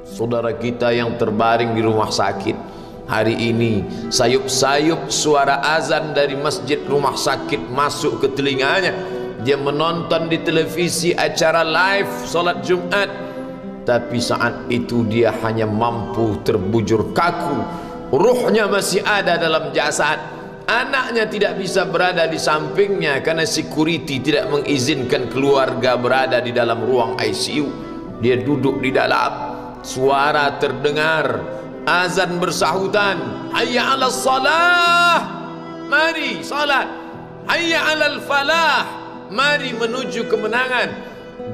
Saudara kita yang terbaring di rumah sakit hari ini, sayup-sayup suara azan dari masjid rumah sakit masuk ke telinganya. Dia menonton di televisi acara live solat Jumat, tapi saat itu dia hanya mampu terbujur kaku. Ruhnya masih ada dalam jasad. Anaknya tidak bisa berada di sampingnya karena security tidak mengizinkan keluarga berada di dalam ruang ICU. Dia duduk di dalam. Suara terdengar, azan bersahutan, hayya 'alas salah, mari salat, hayya 'alal falah, mari menuju kemenangan.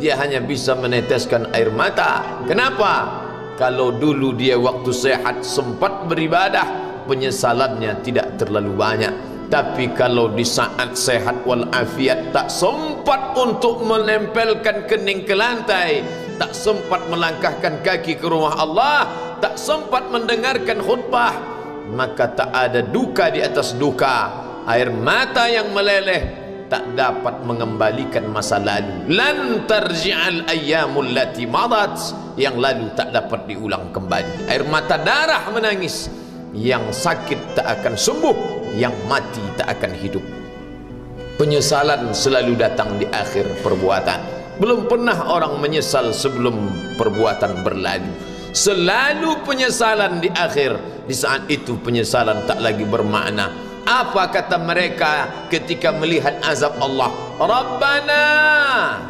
Dia hanya bisa meneteskan air mata. Kenapa? Kalau dulu dia waktu sehat sempat beribadah, penyesalannya tidak terlalu banyak. Tapi kalau di saat sehat walafiat tak sempat untuk menempelkan kening ke lantai, tak sempat melangkahkan kaki ke rumah Allah, tak sempat mendengarkan khutbah, maka tak ada duka di atas duka. Air mata yang meleleh tak dapat mengembalikan masa lalu. Lan tarji'al ayyamul lati madat, yang lalu tak dapat diulang kembali. Air mata darah menangis, yang sakit tak akan sembuh, yang mati tak akan hidup. Penyesalan selalu datang di akhir perbuatan. Belum pernah orang menyesal sebelum perbuatan berlalu. Selalu penyesalan di akhir. Di saat itu penyesalan tak lagi bermakna. Apa kata mereka ketika melihat azab Allah? Rabbana,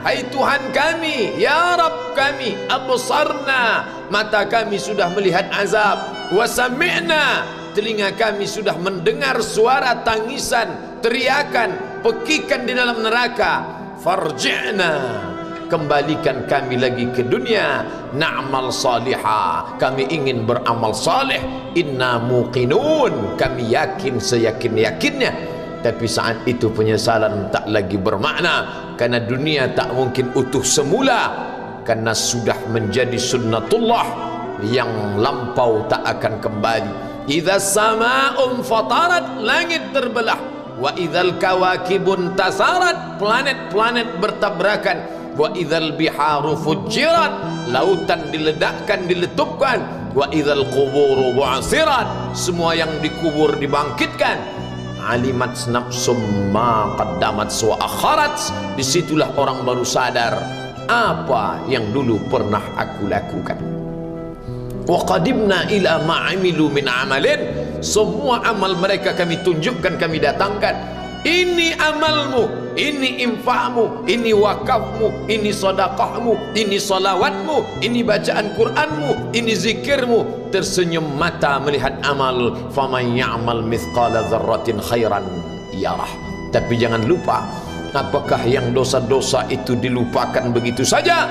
hai Tuhan kami, ya Rabb kami, absarna, mata kami sudah melihat azab, wa sami'na, telinga kami sudah mendengar suara tangisan, teriakan, pekikan di dalam neraka. Farji'na, kembalikan kami lagi ke dunia, na'mal salihah, kami ingin beramal saleh, inna muqinun, kami yakin seyakin-yakinnya. Tapi saat itu penyesalan tak lagi bermakna, karena dunia tak mungkin utuh semula, karena sudah menjadi sunnatullah yang lampau tak akan kembali. Idza sama'un fatarat, langit terbelah, wa idzal kawakibun tasarat, planet-planet bertabrakan, wa idzal biharu fujirat, lautan diledakkan, diletupkan, wa idzal quburu bu'asirat, semua yang dikubur dibangkitkan. Alimat nafsum ma qaddamat wa akharat, disitulah orang baru sadar apa yang dulu pernah aku lakukan. Wa qadimna ila ma amilu min amalin, semua amal mereka kami tunjukkan, kami datangkan. Ini amalmu, ini infakmu, ini wakafmu, ini sedekahmu, ini salawatmu, ini bacaan Qur'anmu, ini zikirmu. Tersenyum mata melihat amal. Faman ya'mal mithqala dzarratin khairan yarah. Tapi jangan lupa, apakah yang dosa-dosa itu dilupakan begitu saja?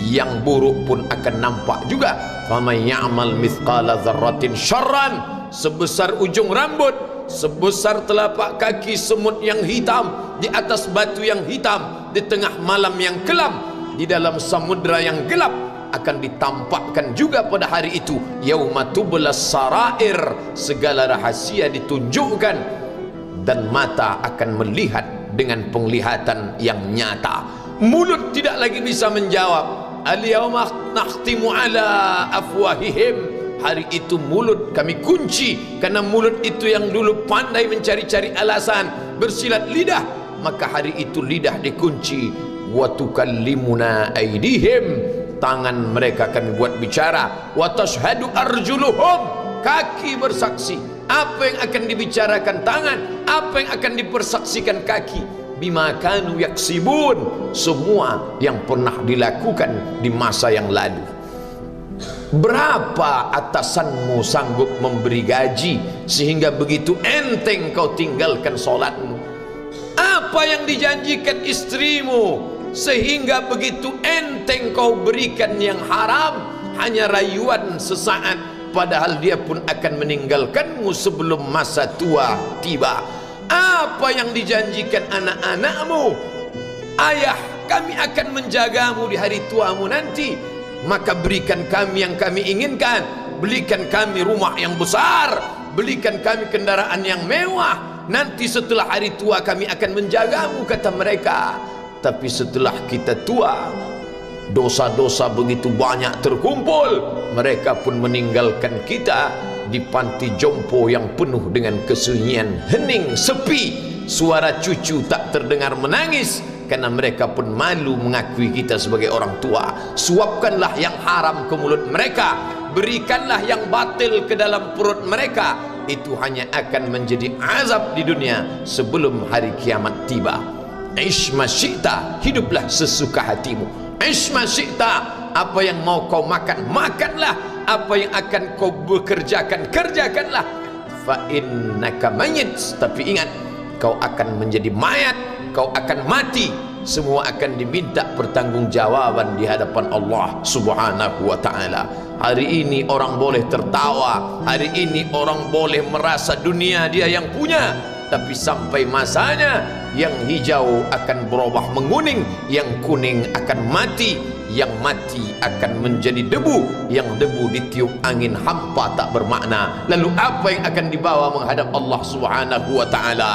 Yang buruk pun akan nampak juga. Faman ya'mal mithqala dzarratin syarran, sebesar ujung rambut, sebesar telapak kaki semut yang hitam, di atas batu yang hitam, di tengah malam yang kelam, di dalam samudra yang gelap, akan ditampakkan juga pada hari itu. Yauma tublas sarair, segala rahasia ditunjukkan, dan mata akan melihat dengan penglihatan yang nyata. Mulut tidak lagi bisa menjawab. Al-yauma nakhtimu ala afwahihim, hari itu mulut kami kunci, karena mulut itu yang dulu pandai mencari-cari alasan, bersilat lidah, maka hari itu lidah dikunci. Wa tukallimuna aydihim, tangan mereka kami buat bicara. Wa tashhadu arjuluhum, kaki bersaksi. Apa yang akan dibicarakan tangan, apa yang akan dipersaksikan kaki? Bima kanu yaksibun, semua yang pernah dilakukan di masa yang lalu. Berapa atasanmu sanggup memberi gaji sehingga begitu enteng kau tinggalkan solatmu? Apa yang dijanjikan istrimu sehingga begitu enteng kau berikan yang haram? Hanya rayuan sesaat, padahal dia pun akan meninggalkanmu sebelum masa tua tiba. Apa yang dijanjikan anak-anakmu? Ayah, kami akan menjagamu di hari tuamu nanti, maka berikan kami yang kami inginkan, belikan kami rumah yang besar, belikan kami kendaraan yang mewah, nanti setelah hari tua kami akan menjagamu, kata mereka. Tapi setelah kita tua, dosa-dosa begitu banyak terkumpul, mereka pun meninggalkan kita di panti jompo yang penuh dengan kesunyian, hening, sepi. Suara cucu tak terdengar menangis karena mereka pun malu mengakui kita sebagai orang tua. Suapkanlah yang haram ke mulut mereka, berikanlah yang batil ke dalam perut mereka. Itu hanya akan menjadi azab di dunia sebelum hari kiamat tiba. Ish ma syi'ta, hiduplah sesuka hatimu. Ish ma syi'ta, apa yang mau kau makan, makanlah. Apa yang akan kau bekerjakan, kerjakanlah. Fa innaka mayyit, tapi ingat, kau akan menjadi mayat, kau akan mati. Semua akan diminta pertanggungjawaban di hadapan Allah Subhanahu wa ta'ala. Hari ini orang boleh tertawa, hari ini orang boleh merasa dunia dia yang punya, tapi sampai masanya yang hijau akan berubah menguning, yang kuning akan mati, yang mati akan menjadi debu, yang debu ditiup angin hampa tak bermakna. Lalu apa yang akan dibawa menghadap Allah Subhanahu wa ta'ala?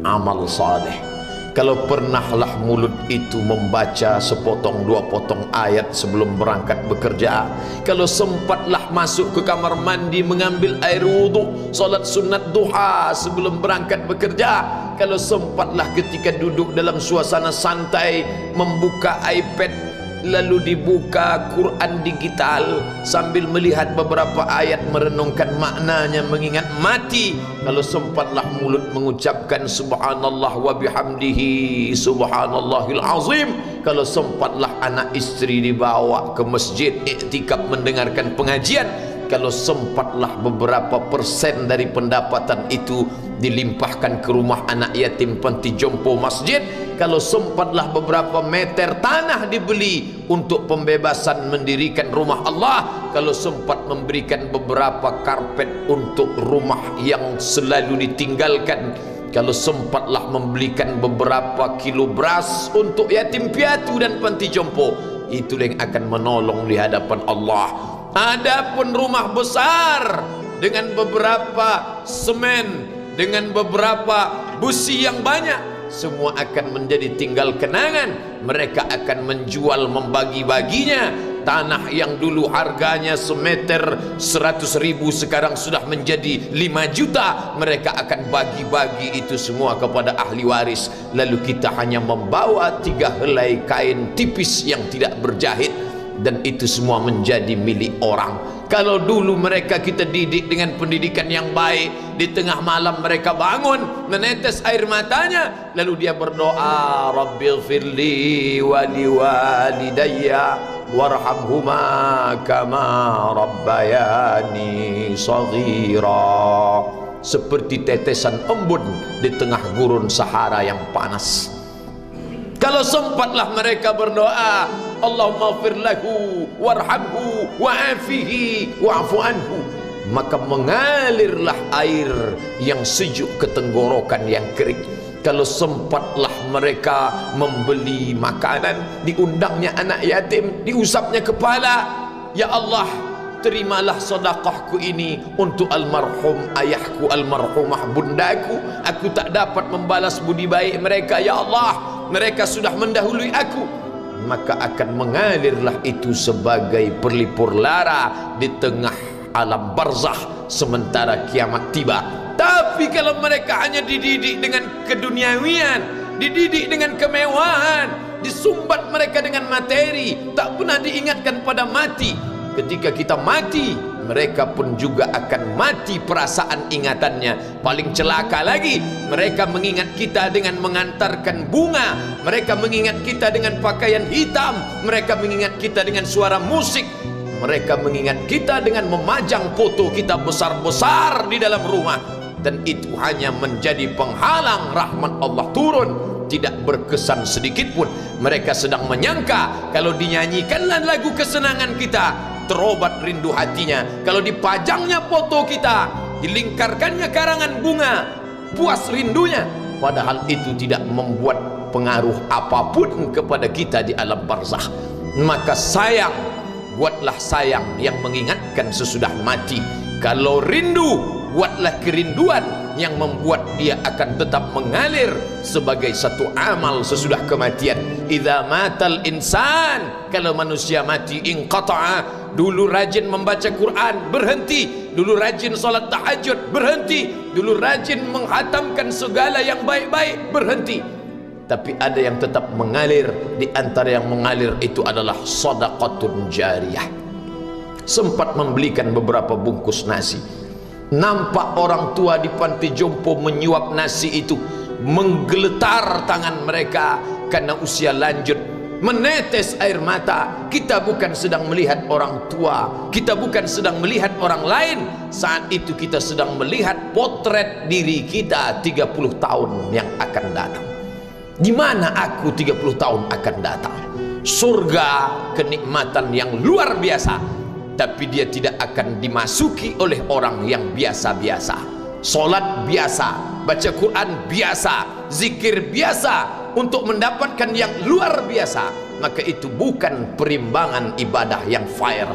Amal saleh. Kalau pernahlah mulut itu membaca sepotong dua potong ayat sebelum berangkat bekerja, kalau sempatlah masuk ke kamar mandi mengambil air wudhu, solat sunat duha sebelum berangkat bekerja, kalau sempatlah ketika duduk dalam suasana santai membuka iPad lalu dibuka Quran digital sambil melihat beberapa ayat merenungkan maknanya, mengingat mati, kalau sempatlah mulut mengucapkan subhanallah wa bihamdihi subhanallahil azim, kalau sempatlah anak istri dibawa ke masjid iktikaf mendengarkan pengajian, kalau sempatlah beberapa persen dari pendapatan itu dilimpahkan ke rumah anak yatim panti jompo masjid, kalau sempatlah beberapa meter tanah dibeli untuk pembebasan mendirikan rumah Allah, kalau sempat memberikan beberapa karpet untuk rumah yang selalu ditinggalkan, kalau sempatlah membelikan beberapa kilo beras untuk yatim piatu dan panti jompo, itulah yang akan menolong di hadapan Allah. Adapun rumah besar dengan beberapa semen, dengan beberapa busi yang banyak, semua akan menjadi tinggal kenangan. Mereka akan menjual, membagi-baginya. Tanah yang dulu harganya semeter 100.000 sekarang sudah menjadi 5 juta. Mereka akan bagi-bagi itu semua kepada ahli waris. Lalu kita hanya membawa 3 helai kain tipis yang tidak berjahit, dan itu semua menjadi milik orang. Kalau dulu mereka kita didik dengan pendidikan yang baik, di tengah malam mereka bangun menetes air matanya, lalu dia berdoa, Rabbighfirli wa liwalidayya warhamhuma kama rabbayani shaghira, seperti tetesan embun di tengah gurun Sahara yang panas. Kalau sempatlah mereka berdoa, Allahumma ighfir lahu warhamhu wa'afihi wa'fu anhu, maka mengalirlah air yang sejuk ke tenggorokan yang kering. Kalau sempatlah mereka membeli makanan, diundangnya anak yatim, diusapnya kepala, ya Allah, terimalah sedekahku ini untuk almarhum ayahku, almarhumah bundaku. Aku tak dapat membalas budi baik mereka, ya Allah, mereka sudah mendahului aku. Maka akan mengalirlah itu sebagai perlipur lara di tengah alam barzakh sementara kiamat tiba. Tapi kalau mereka hanya dididik dengan keduniawian, dididik dengan kemewahan, disumbat mereka dengan materi, tak pernah diingatkan pada mati, ketika kita mati, mereka pun juga akan mati perasaan ingatannya. Paling celaka lagi, mereka mengingat kita dengan mengantarkan bunga, mereka mengingat kita dengan pakaian hitam, mereka mengingat kita dengan suara musik, mereka mengingat kita dengan memajang foto kita besar-besar di dalam rumah. Dan itu hanya menjadi penghalang rahmat Allah turun, tidak berkesan sedikit pun. Mereka sedang menyangka kalau dinyanyikanlah lagu kesenangan kita, terobat rindu hatinya. Kalau dipajangnya foto kita, dilingkarkannya karangan bunga, puas rindunya. Padahal itu tidak membuat pengaruh apapun kepada kita di alam barzakh. Maka sayang, buatlah sayang yang mengingatkan sesudah mati. Kalau rindu, buatlah kerinduan yang membuat dia akan tetap mengalir sebagai satu amal sesudah kematian. Idza matal insan, kalau manusia mati, inqata'a, dulu rajin membaca Quran berhenti, dulu rajin salat tahajud berhenti, dulu rajin menghatamkan segala yang baik-baik berhenti. Tapi ada yang tetap mengalir. Di antara yang mengalir itu adalah shadaqatun jariyah. Sempat membelikan beberapa bungkus nasi, nampak orang tua di panti jompo menyuap nasi itu, menggeletar tangan mereka karena usia lanjut, menetes air mata. Kita bukan sedang melihat orang tua, kita bukan sedang melihat orang lain, saat itu kita sedang melihat potret diri kita 30 tahun yang akan datang. Di mana aku 30 tahun akan datang? Surga, kenikmatan yang luar biasa, tapi dia tidak akan dimasuki oleh orang yang biasa-biasa. Solat biasa, baca Quran biasa, zikir biasa, untuk mendapatkan yang luar biasa, maka itu bukan perimbangan ibadah yang fair.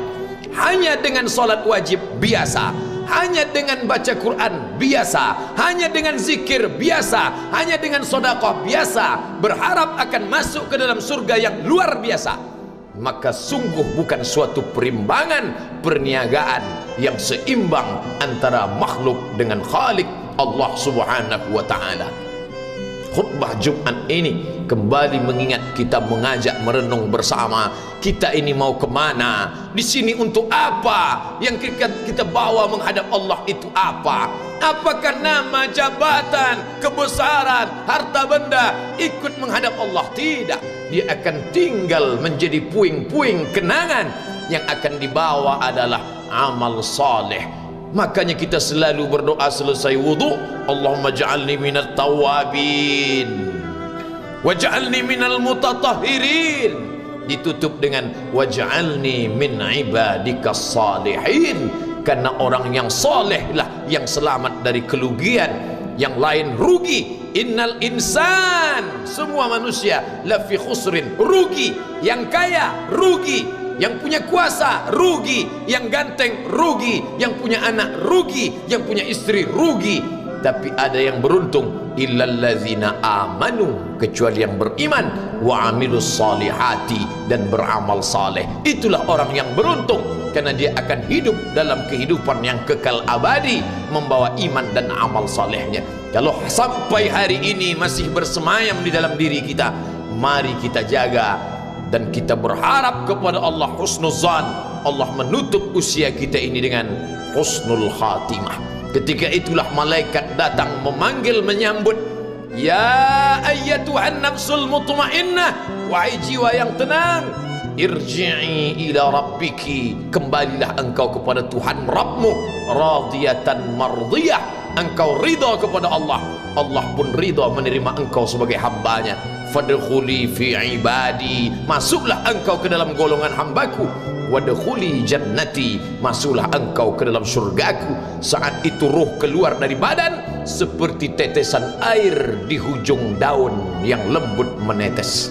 Hanya dengan solat wajib biasa, hanya dengan baca Quran biasa, hanya dengan zikir biasa, hanya dengan sedekah biasa, berharap akan masuk ke dalam surga yang luar biasa, maka sungguh bukan suatu perimbangan perniagaan yang seimbang antara makhluk dengan Khalik Allah Subhanahu wa ta'ala. Khutbah Jumat ini kembali mengingat kita, mengajak merenung bersama, kita ini mau kemana, di sini untuk apa, yang kita bawa menghadap Allah itu apa? Apakah nama, jabatan, kebesaran, harta benda ikut menghadap Allah? Tidak. Dia akan tinggal menjadi puing-puing kenangan. Yang akan dibawa adalah amal saleh. Makanya kita selalu berdoa selesai wudu, Allahumma ja'alni minat tawabin waj'alni minal mutatahhirin, ditutup dengan waj'alni min ibadikas salihin, karena orang yang saleh lah yang selamat dari kerugian, yang lain rugi. Innal insan, semua manusia lafi khusrin, rugi. Yang kaya rugi, yang punya kuasa rugi, yang ganteng rugi, yang punya anak rugi, yang punya istri rugi. Tapi ada yang beruntung, illallazina amanu, kecuali yang beriman, wa amilus salihati, dan beramal saleh. Itulah orang yang beruntung, karena dia akan hidup dalam kehidupan yang kekal abadi, membawa iman dan amal salehnya. Kalau sampai hari ini masih bersemayam di dalam diri kita, mari kita jaga dan kita berharap kepada Allah husnuzan. Allah menutup usia kita ini dengan husnul khatimah. Ketika itulah malaikat datang memanggil, menyambut, ya ayyatuhan nafsul mutmainnah, wahai jiwa yang tenang, irji'i ila rabbiki, kembalilah engkau kepada Tuhan Rabbmu, radiyatan mardiyah, engkau ridha kepada Allah, Allah pun ridha menerima engkau sebagai hambanya. Fadkhuli fi ibadi, masuklah engkau ke dalam golongan hambaku. Wadkhuli jannati, masuklah engkau ke dalam surgaku. Saat itu ruh keluar dari badan seperti tetesan air di hujung daun yang lembut menetes.